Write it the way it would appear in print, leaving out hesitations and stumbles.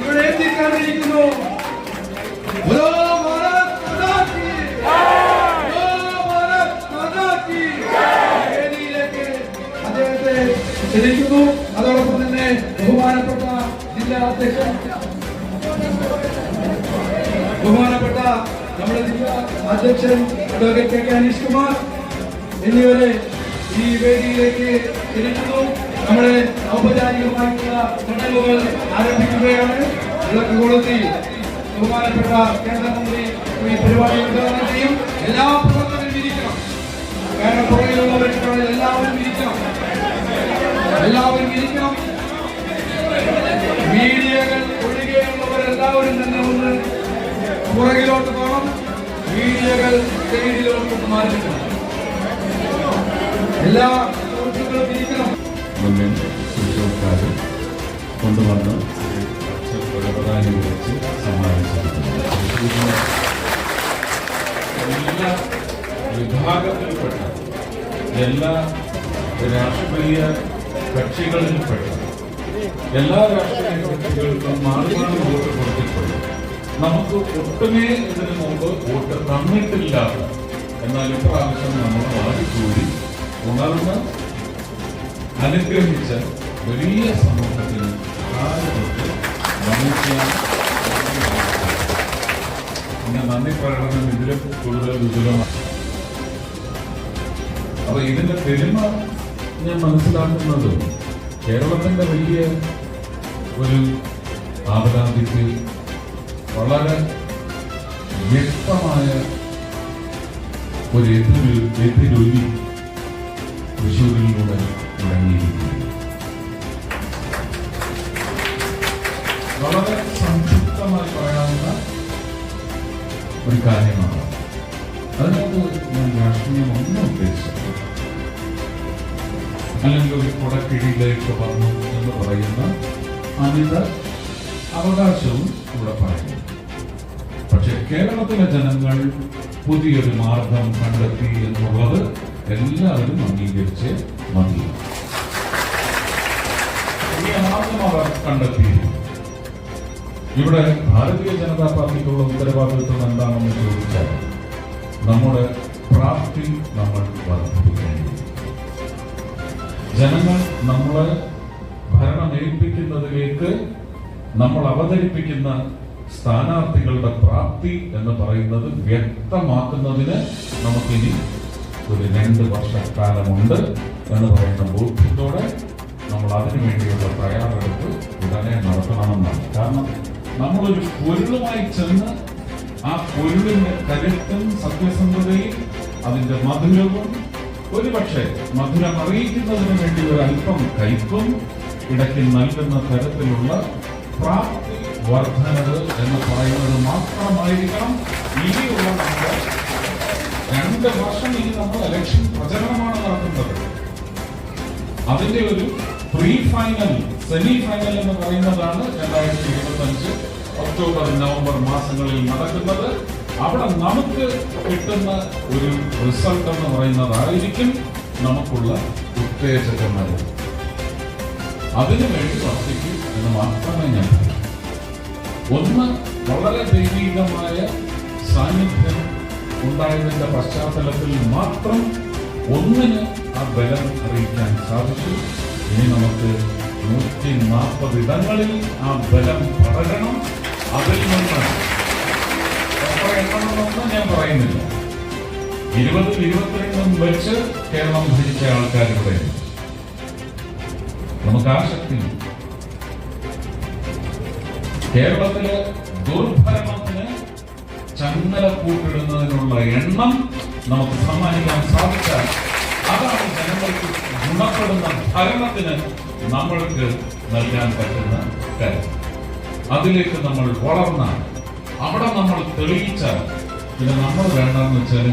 ഇവിടെ എത്തിക്കാതിരിക്കുന്നു. വേദിയിലേക്ക് അദ്ദേഹത്തെ ക്ഷണിക്കുന്നു. അതോടൊപ്പം തന്നെ ബഹുമാനപ്പെട്ട ജില്ലാ അധ്യക്ഷൻ, ബഹുമാനപ്പെട്ട നമ്മുടെ ജില്ലാ അധ്യക്ഷൻ അഡ്വക്കേറ്റ് കെ അനീഷ് കുമാർ എന്നിവരെ ഈ വേദിയിലേക്ക് ക്ഷണിക്കുന്നു. നമ്മുടെ ഔപചാരികമായിട്ടുള്ള ചടങ്ങുകൾ ആരംഭിക്കുകയാണ്. വിളക്ക് കൊളുത്തി ബഹുമാനപ്പെട്ട കേന്ദ്രമന്ത്രി ഈ പരിപാടി ഉദ്ഘാടനം ചെയ്യും. എല്ലാ പ്രവർത്തകരും ഇരിക്കണം. കാരണം പുറകിലുള്ളവർക്ക് എല്ലാവരും ഇരിക്കണം. മീഡിയകൾ ഒഴികെയുള്ളവരെല്ലാവരും തന്നെ ഒന്ന് പുറകിലോട്ട് പോകണം. മീഡിയകൾ സ്റ്റേജിലോട്ട് മാറിക്കണം. എല്ലാ സുഹൃത്തുക്കളും ഇരിക്കണം. കൊണ്ടുവന്ന് വിളിച്ച് സമ്മാനിച്ചിട്ടുണ്ട്. എല്ലാ വിഭാഗത്തിൽപ്പെട്ട എല്ലാ രാഷ്ട്രീയ കക്ഷികളിൽപ്പെട്ട എല്ലാ രാഷ്ട്രീയ കക്ഷികൾക്കും മാറി മാറി വോട്ട് കൊടുത്തിട്ടുണ്ട്. നമുക്ക് ഒട്ടുമേ ഇതിനു മുമ്പ് വോട്ട് തന്നിട്ടില്ലാത്ത, എന്നാൽ ഇപ്രാവശ്യം നമ്മൾ വാദിക്കൂടി ഉണർന്ന് അനുഗ്രഹിച്ച വലിയ സമൂഹത്തിന് പിന്നെ നന്ദി പ്രകടനം ഇതിലും കൂടുതൽ വിപുലമാണ്. അപ്പൊ ഇതിന്റെ പെരുമ ഞാൻ മനസ്സിലാക്കുന്നത് കേരളത്തിന്റെ വലിയ ഒരു ആപരാധിക്ക് വളരെ വ്യക്തമായ ഒരു എതിരൊലി തൃശ്ശൂരിലൂടെ മുഴങ്ങിയിരിക്കുന്നു. വളരെ സംക്ഷിപ്തമായി പറയാവുന്ന ഒരു കാര്യമാണ്. അതിനകത്ത് ഞാൻ രാഷ്ട്രീയം ഒന്നും ഉദ്ദേശിച്ചു അല്ലെങ്കിൽ ഒരു കുടക്കിഴിയിലേക്ക് വന്നു എന്ന് പറയുന്ന അമിത അവകാശവും ഇവിടെ പറയുന്നു. പക്ഷെ കേരളത്തിലെ ജനങ്ങൾ പുതിയൊരു മാർഗം കണ്ടെത്തി എന്നുള്ളത് എല്ലാവരും അംഗീകരിച്ച് മതി. ഈ മാർഗം അവർ കണ്ടെത്തിയിരുന്നു. ഇവിടെ ഭാരതീയ ജനതാ പാർട്ടിക്കുള്ള ഉത്തരവാദിത്വം എന്താണെന്ന് ചോദിച്ചാൽ നമ്മുടെ പ്രാപ്തി നമ്മൾ വർദ്ധിപ്പിക്കേണ്ടി. ജനങ്ങൾ നമ്മളെ ഭരണമേൽപ്പിക്കുന്നതിലേക്ക് നമ്മൾ അവതരിപ്പിക്കുന്ന സ്ഥാനാർത്ഥികളുടെ പ്രാപ്തി എന്ന് പറയുന്നത് വ്യക്തമാക്കുന്നതിന് നമുക്കിനി ഒരു 2 വർഷക്കാലമുണ്ട് എന്ന് പറയുന്ന ബോധ്യത്തോടെ നമ്മൾ അതിനു വേണ്ടിയുള്ള തയ്യാറെടുപ്പ് ഉടനെ നടത്തണമെന്നാണ്. കാരണം നമ്മളൊരു പൊരുളുമായി ചെന്ന് ആ പൊരുളിന്റെ കരുത്തും സത്യസന്ധതയും അതിന്റെ മധുരവും ഒരുപക്ഷെ മധുരം അറിയിക്കുന്നതിന് വേണ്ടി ഒരല്പം കയ്പും ഇടയ്ക്ക് നൽകുന്ന തരത്തിലുള്ള പ്രാപ്തി വർധനവ് എന്ന് പറയുന്നത് മാത്രമായിരിക്കണം ഇനിയുള്ള നമ്മുടെ 2 വർഷം. ഇനി നമ്മൾ ഇലക്ഷൻ പ്രചരണമാണ് നടത്തുന്നത്. അതിന്റെ ഒരു പ്രീ ഫൈനൽ, സെമി ഫൈനൽ എന്ന് പറയുന്നതാണ് 2025 ഒക്ടോബർ നവംബർ മാസങ്ങളിൽ നടക്കുന്നത്. അവിടെ നമുക്ക് കിട്ടുന്ന ഒരു റിസൾട്ട് എന്ന് പറയുന്നതായിരിക്കും നമുക്കുള്ള ഉത്തേജകമായി. അതിനുവേണ്ടി വർദ്ധിക്കും എന്ന് മാത്രമേ ഞാൻ പറയൂ. ഒന്ന്, വളരെ ദൈവികമായ സാന്നിധ്യം ഉണ്ടായതിന്റെ പശ്ചാത്തലത്തിൽ മാത്രം ഒന്നിന് ആ ബലം അറിയിക്കാൻ സാധിച്ചു. ഇനി നമുക്ക് 140 ഇടങ്ങളിൽ ആ ബലം പടരണം. അതിൽ നിന്ന് എത്ര എണ്ണമെന്നൊന്നും ഞാൻ പറയുന്നില്ല. 20-22 വെച്ച് കേരളം ഭരിച്ച ആൾക്കാരുടെ നമുക്ക് ആ ശക്തി കേരളത്തിലെ ദുർഭരണത്തിന് ചങ്ങല കൂട്ടിടുന്നതിനുള്ള എണ്ണം നമുക്ക് സമ്മാനിക്കാൻ സാധിച്ചാൽ അതാണ് ജനങ്ങൾക്ക് ഗുണപ്പെടുന്ന ഭരണത്തിന് നമ്മൾക്ക് നൽകാൻ പറ്റുന്ന കാര്യം. അതിലേക്ക് നമ്മൾ വളർന്നാൽ, അവിടെ നമ്മൾ തെളിയിച്ചാൽ പിന്നെ നമ്മൾ വേണ്ടെന്ന് വെച്ചാൽ